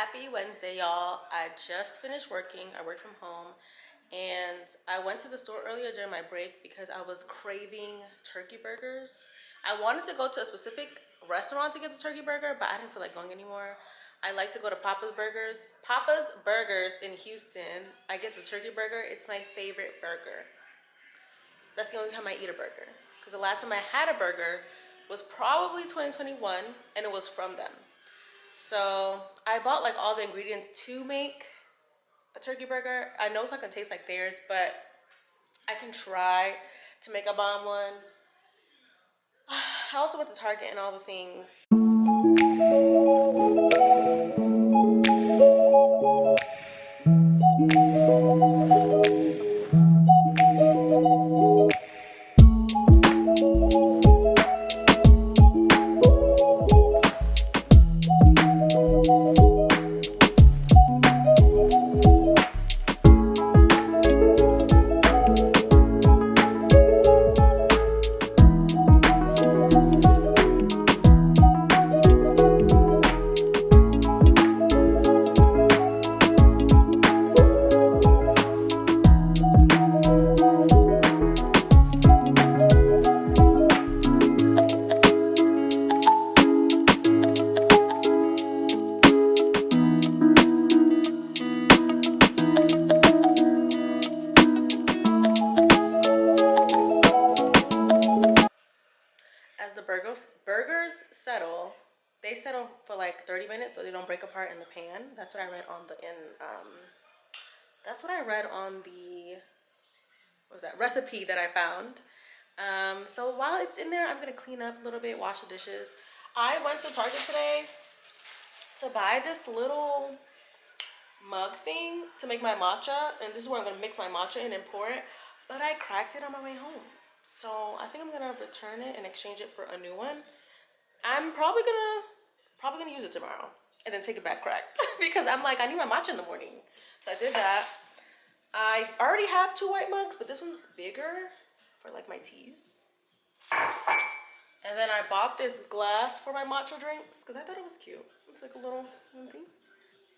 Happy Wednesday, y'all. I just finished working. I work from home. And I went to the store earlier during my break because I was craving turkey burgers. I wanted to go to a specific restaurant to get the turkey burger, but I didn't feel like going anymore. I like to go to Papa's Burgers. Papa's Burgers in Houston. I get the turkey burger. It's my favorite burger. That's the only time I eat a burger. Because the last time I had a burger was probably 2021, and it was from them. So I bought like all the ingredients to make a turkey burger. I know it's not gonna taste like theirs, but I can try to make a bomb one. I also went to Target and all the things. As the burgers settle, they settle for like 30 minutes so they don't break apart in the pan. That's what I read on the what was that recipe that I found. So while it's in there, I'm gonna clean up a little bit, wash the dishes. I went to Target today to buy this little mug thing to make my matcha, and this is where I'm gonna mix my matcha in and pour it, but I cracked it on my way home. So I think I'm gonna return it and exchange it for a new one. I'm probably gonna use it tomorrow and then take it back cracked because I'm like, I need my matcha in the morning. So I did that. I already have 2 white mugs, but this one's bigger for like my teas. And then I bought this glass for my matcha drinks because I thought it was cute. It's like a little thing.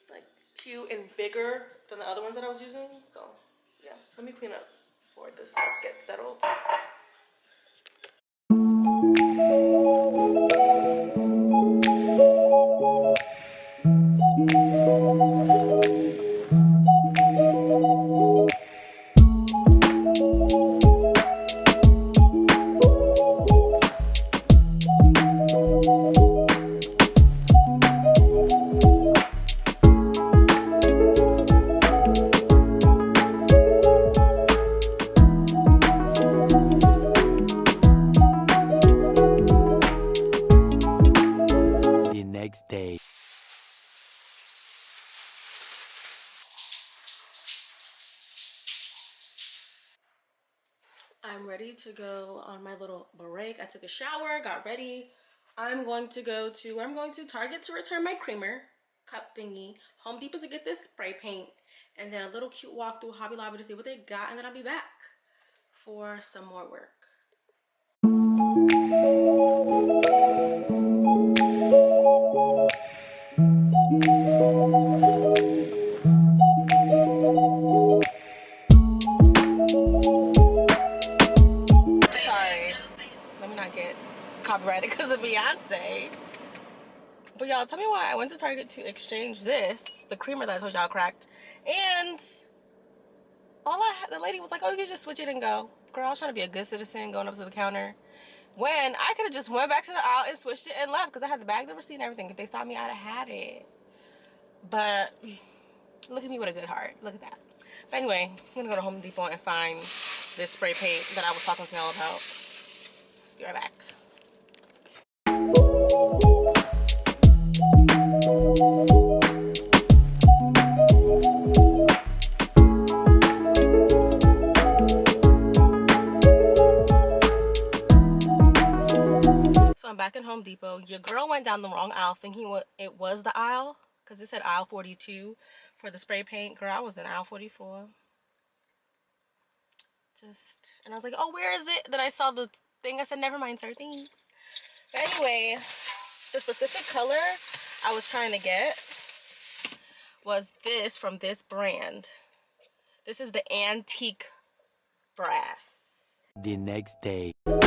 It's like cute and bigger than the other ones that I was using. So yeah, let me clean up before this stuff gets settled. Day. I'm ready to go on my little break. I took a shower, got ready. I'm going to Target to return my creamer cup thingy, Home Depot to get this spray paint, and then a little cute walk through Hobby Lobby to see what they got, and then I'll be back for some more work. Sorry, let me not get copyrighted because of Beyonce. But y'all, tell me why I went to Target to exchange the creamer that I told y'all cracked, and the lady was like, oh, you can just switch it and go. Girl, I was trying to be a good citizen going up to the counter when I could have just went back to the aisle and switched it and left because I had the bag, the receipt, and everything. If they stopped me, I'd have had it. But look at me with a good heart. Look at that. But anyway, I'm gonna go to Home Depot and find this spray paint that I was talking to y'all about. Be right back. So I'm back at Home Depot. Your girl went down the wrong aisle thinking it was the aisle because it said aisle 42 for the spray paint. Girl, I was in aisle 44. And I was like, oh, where is it? Then I saw the thing. I said, never mind, sir, thanks. But anyway, the specific color I was trying to get was this from this brand. This is the antique brass. The next day. I've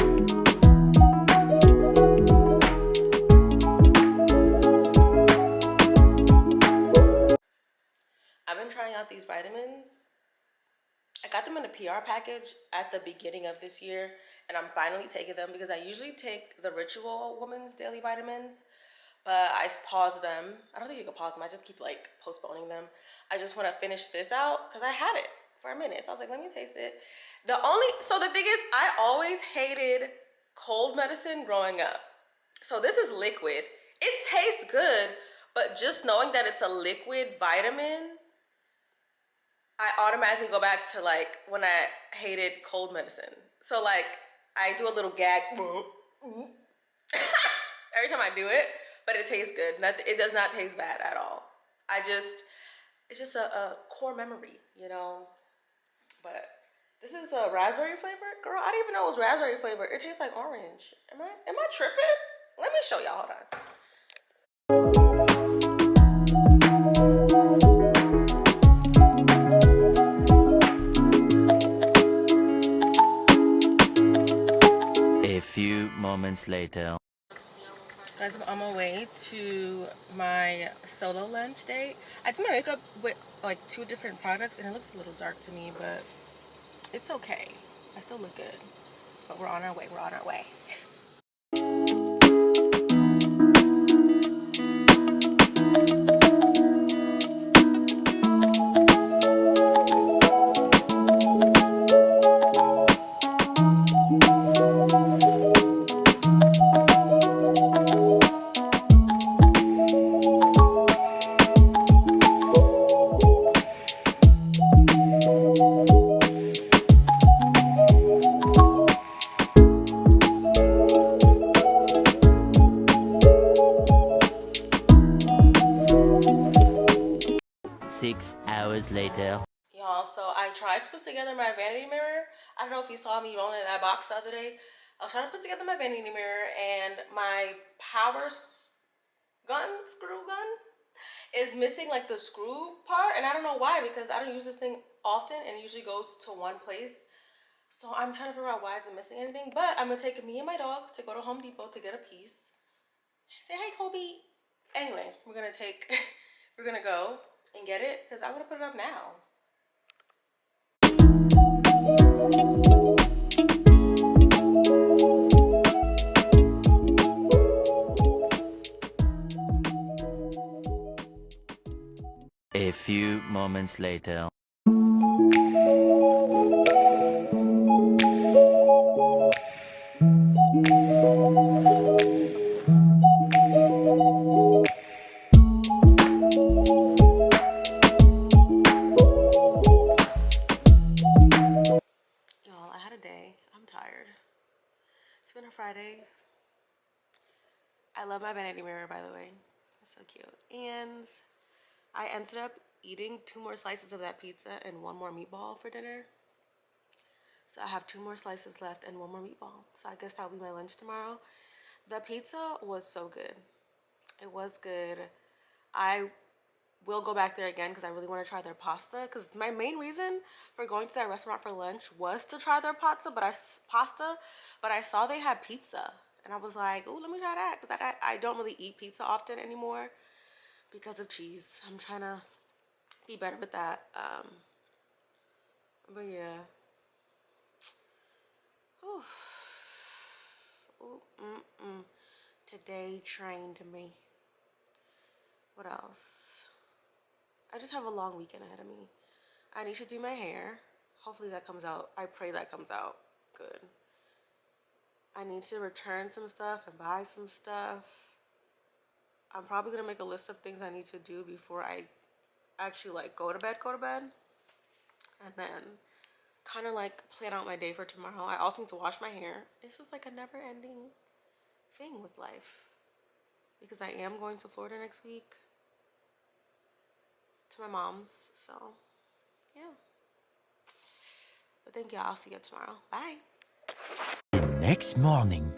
been trying out these vitamins. I got them in a PR package at the beginning of this year, and I'm finally taking them because I usually take the Ritual Women's Daily Vitamins, but I paused them. I don't think you can pause them. I just keep like postponing them. I just want to finish this out because I had it for a minute. So I was like, let me taste it. So the thing is, I always hated cold medicine growing up. So this is liquid. It tastes good, but just knowing that it's a liquid vitamin, I automatically go back to like when I hated cold medicine. So like I do a little gag every time I do it, but it tastes good. It does not taste bad at all. It's just a core memory, you know. But this is a raspberry flavor. Girl, I didn't even know it was raspberry flavor. It tastes like orange. Am I tripping? Let me show y'all. Hold on. A few moments later. Guys, I'm on my way to my solo lunch date. I did my makeup with like 2 different products and it looks a little dark to me, but it's okay. I still look good. But we're on our way. We're on our way. Later. Y'all, so I tried to put together my vanity mirror. I don't know if you saw me rolling in that box the other day. I was trying to put together my vanity mirror and my screw gun is missing like the screw part, and I don't know why because I don't use this thing often and it usually goes to one place. So I'm trying to figure out why it's missing anything, but I'm gonna take me and my dog to go to Home Depot to get a piece. Say hi, Kobe. Anyway, we're gonna go and get it because I'm gonna put it up now. A few moments later. Friday. I love my vanity mirror, by the way. It's so cute. And I ended up eating 2 more slices of that pizza and 1 more meatball for dinner. So I have 2 more slices left and 1 more meatball. So I guess that'll be my lunch tomorrow. The pizza was so good. It was good. I will go back there again because I really want to try their pasta. Because my main reason for going to that restaurant for lunch was to try their pasta, but I saw they had pizza, and I was like, "Ooh, let me try that." Because I don't really eat pizza often anymore because of cheese. I'm trying to be better with that. But yeah. Ooh, Today trained me. What else? I just have a long weekend ahead of me. I need to do my hair. Hopefully that comes out. I pray that comes out good. I need to return some stuff and buy some stuff. I'm probably gonna make a list of things I need to do before I actually like go to bed. And then kind of like plan out my day for tomorrow. I also need to wash my hair. It's just like a never ending thing with life. Because I am going to Florida next week. To my mom's, so yeah. But thank you. I'll see you tomorrow. Bye. The next morning.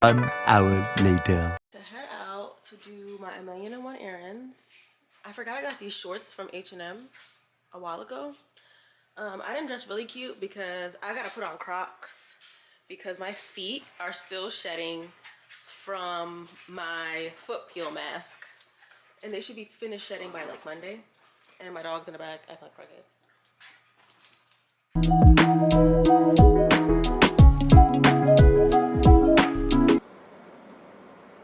1 hour later. To head out to do my 1,000,001 errands. I forgot I got these shorts from H&M a while ago. I didn't dress really cute because I gotta put on Crocs because my feet are still shedding from my foot peel mask, and they should be finished shedding by like Monday. And my dog's in the back acting like crackhead.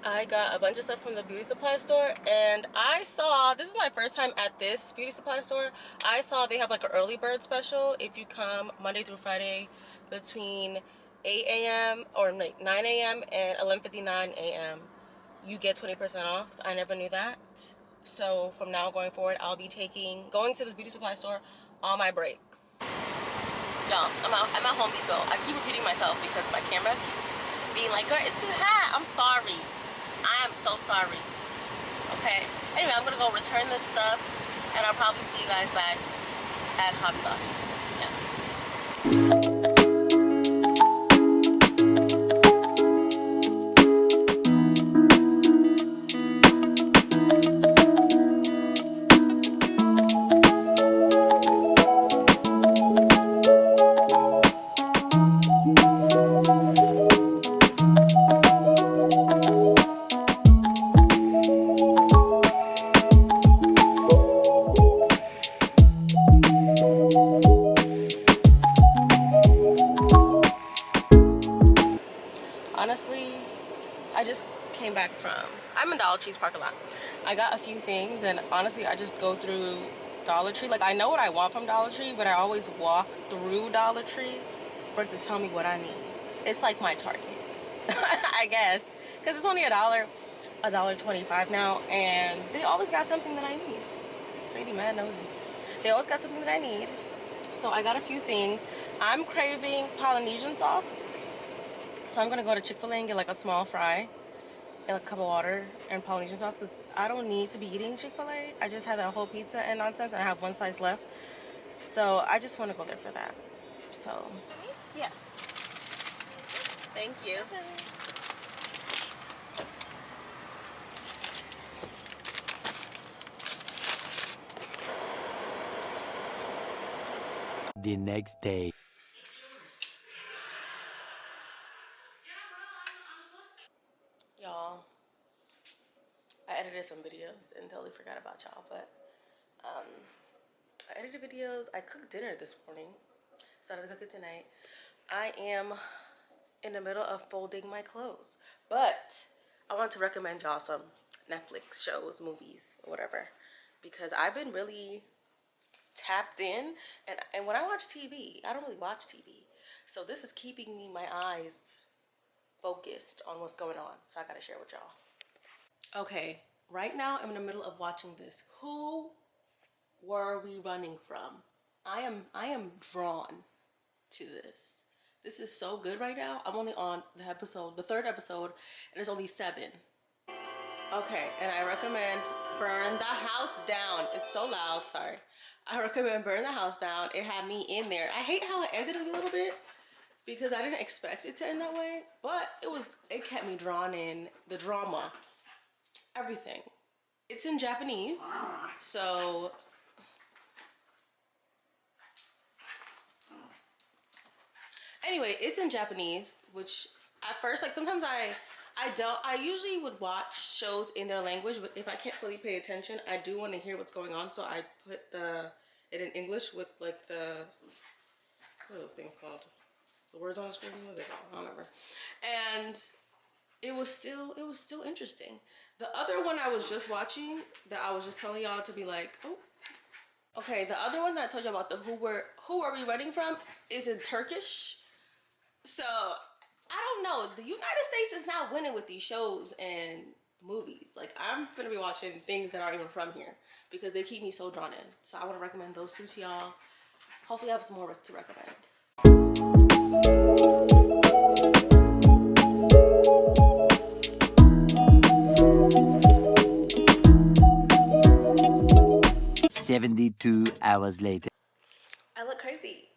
I got a bunch of stuff from the beauty supply store, and I saw, this is my first time at this beauty supply store, I saw they have like an early bird special. If you come Monday through Friday between 8 a.m. or like 9 a.m. and 11:59 a.m. you get 20% off. I never knew that. So from now going forward, I'll be going to this beauty supply store on my breaks. Y'all, I'm at Home Depot. I keep repeating myself because my camera keeps being like, girl, it's too hot. I'm sorry. I am so sorry. Okay. Anyway, I'm gonna go return this stuff, and I'll probably see you guys back at Hobby Lobby. Yeah. Honestly, I just came back I'm in Dollar Tree's parking lot. I got a few things, and honestly, I just go through Dollar Tree. Like, I know what I want from Dollar Tree, but I always walk through Dollar Tree for it to tell me what I need. It's like my Target, I guess, because it's only $1.25 now, and they always got something that I need. This lady mad nosy. They always got something that I need. So I got a few things. I'm craving Polynesian sauce. So I'm gonna go to Chick-fil-A and get like a small fry and a cup of water and Polynesian sauce because I don't need to be eating Chick-fil-A. I just had a whole pizza and nonsense, and I have one slice left. So I just want to go there for that. So yes, thank you. The next day. Y'all, I edited some videos and totally forgot about y'all, but I edited videos. I cooked dinner this morning, started to cook it tonight. I am in the middle of folding my clothes, but I want to recommend y'all some Netflix shows, movies, whatever, because I've been really tapped in, and when I watch TV, I don't really watch TV, so this is keeping my eyes focused on what's going on, so I gotta share with y'all. Okay, right now I'm in the middle of watching this. Who were we running from? I am drawn to this. This is so good right now. I'm only on the third episode, and it's only 7. Okay, and I recommend Burn the House Down. It's so loud, sorry. I recommend Burn the House Down. It had me in there. I hate how it ended a little bit because I didn't expect it to end that way, but it kept me drawn in. The drama, everything. It's in Japanese, so anyway, it's in Japanese, which at first, like, sometimes I usually would watch shows in their language, but if I can't fully pay attention, I do want to hear what's going on, so I put it in English with like what are those things called? The words on the screen, what are they called? I don't remember. And it was still interesting. The other one I was just watching that I was just telling y'all to be like, oh. Okay, the other one that I told you about, the who are we running from, is in Turkish. So I don't know. The United States is not winning with these shows and movies. Like, I'm gonna be watching things that aren't even from here because they keep me so drawn in. So I want to recommend those 2 to y'all. Hopefully I have some more to recommend. $72 later. I look crazy,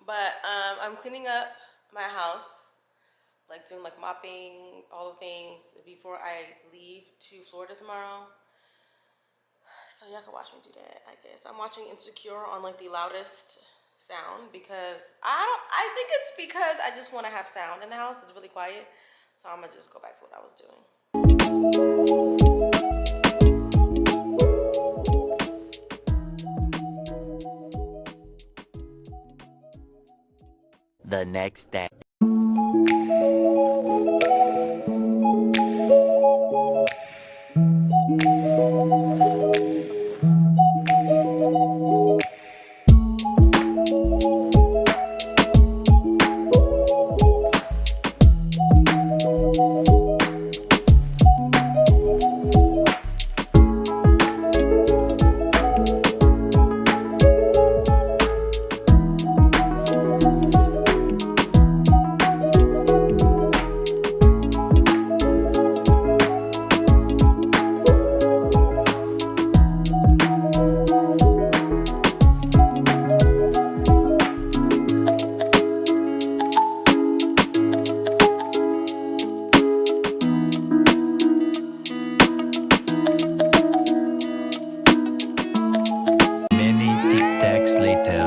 but I'm cleaning up my house. like doing like mopping, all the things before I leave to Florida tomorrow. So y'all can watch me do that, I guess. I'm watching Insecure on like the loudest sound because I think it's because I just want to have sound in the house. It's really quiet. So I'm gonna just go back to what I was doing. The next day. Many tic-tacs later.